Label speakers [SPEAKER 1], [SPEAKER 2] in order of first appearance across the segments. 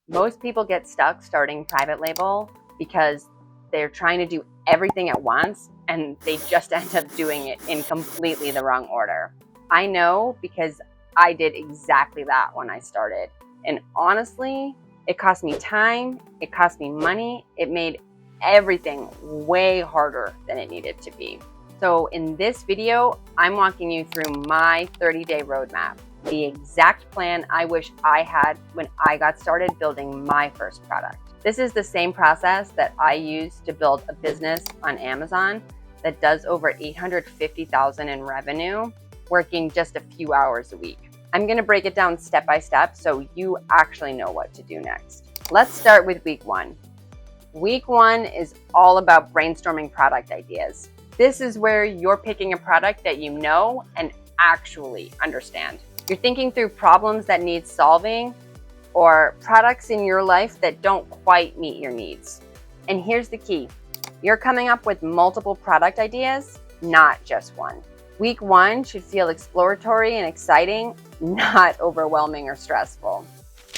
[SPEAKER 1] Most people get stuck starting private label because they're trying to do everything at once and they just end up doing it in completely the wrong order. I know because I did exactly that when I started. And honestly, it cost me time, it cost me money, it made everything way harder than it needed to be. So in this video, I'm walking you through my 30-day roadmap, the exact plan I wish I had when I got started building my first product. This is the same process that I used to build a business on Amazon that does over $850,000 in revenue, working just a few hours a week. I'm going to break it down step by step so you actually know what to do next. Let's start with week one. Week one is all about brainstorming product ideas. This is where you're picking a product that you know and actually understand. You're thinking through problems that need solving or products in your life that don't quite meet your needs. And here's the key. You're coming up with multiple product ideas, not just one. Week one should feel exploratory and exciting, not overwhelming or stressful.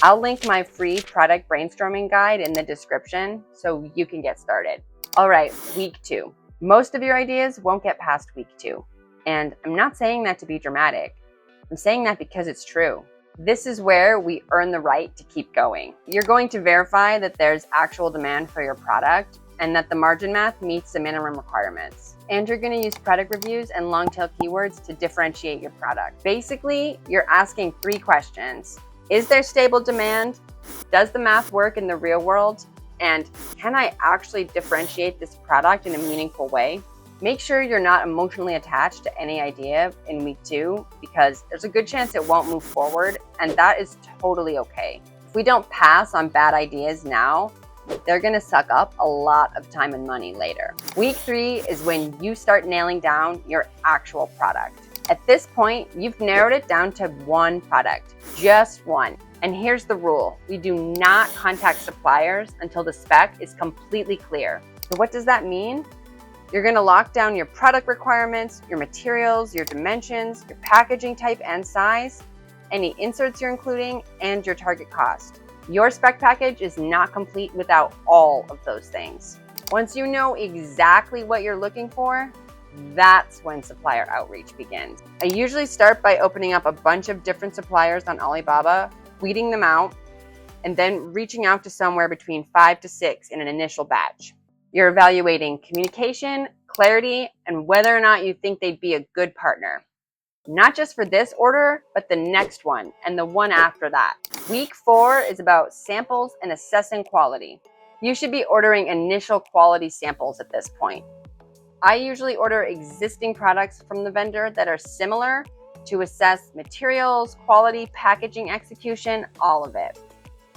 [SPEAKER 1] I'll link my free product brainstorming guide in the description so you can get started. All right, week two. Most of your ideas won't get past week two. And I'm not saying that to be dramatic. I'm saying that because it's true. This is where we earn the right to keep going. You're going to verify that there's actual demand for your product and that the margin math meets the minimum requirements. And you're going to use product reviews and long tail keywords to differentiate your product. Basically, you're asking three questions. Is there stable demand? Does the math work in the real world? And can I actually differentiate this product in a meaningful way? Make sure you're not emotionally attached to any idea in week two because there's a good chance it won't move forward, and that is totally okay. If we don't pass on bad ideas now, they're gonna suck up a lot of time and money later. Week three is when you start nailing down your actual product. At this point, you've narrowed it down to one product, just one. And here's the rule. We do not contact suppliers until the spec is completely clear. So what does that mean? You're gonna lock down your product requirements, your materials, your dimensions, your packaging type and size, any inserts you're including, and your target cost. Your spec package is not complete without all of those things. Once you know exactly what you're looking for, that's when supplier outreach begins. I usually start by opening up a bunch of different suppliers on Alibaba, weeding them out, and then reaching out to somewhere between 5 to 6 in an initial batch. You're evaluating communication, clarity, and whether or not you think they'd be a good partner. Not just for this order, but the next one and the one after that. Week four is about samples and assessing quality. You should be ordering initial quality samples at this point. I usually order existing products from the vendor that are similar to assess materials, quality, packaging, execution, all of it.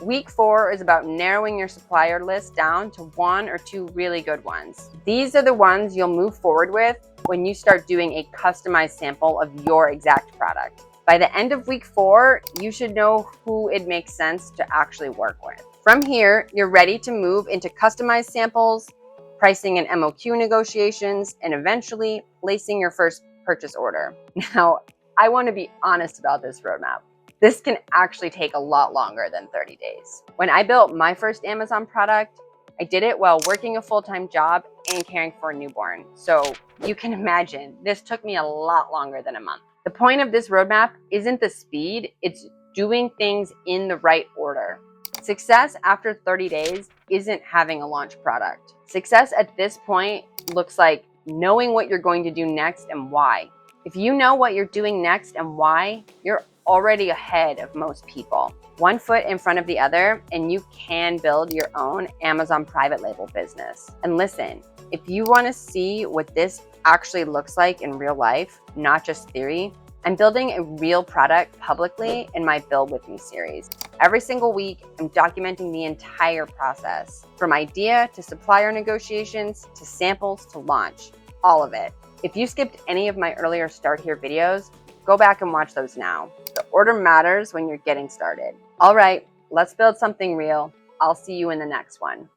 [SPEAKER 1] Week four is about narrowing your supplier list down to one or two really good ones. These are the ones you'll move forward with when you start doing a customized sample of your exact product. By the end of week four, you should know who it makes sense to actually work with. From here, you're ready to move into customized samples, pricing and MOQ negotiations, and eventually placing your first purchase order. Now, I want to be honest about this roadmap. This can actually take a lot longer than 30 days. When I built my first Amazon product, I did it while working a full-time job and caring for a newborn. So you can imagine this took me a lot longer than a month. The point of this roadmap isn't the speed, it's doing things in the right order. Success after 30 days isn't having a launch product. Success at this point looks like knowing what you're going to do next and why. If you know what you're doing next and why, you're already ahead of most people. One foot in front of the other, and you can build your own Amazon private label business. And listen, if you want to see what this actually looks like in real life, not just theory, I'm building a real product publicly in my Build With Me series. Every single week, I'm documenting the entire process, from idea to supplier negotiations, to samples, to launch, all of it. If you skipped any of my earlier Start Here videos, go back and watch those now. The order matters when you're getting started. All right, let's build something real. I'll see you in the next one.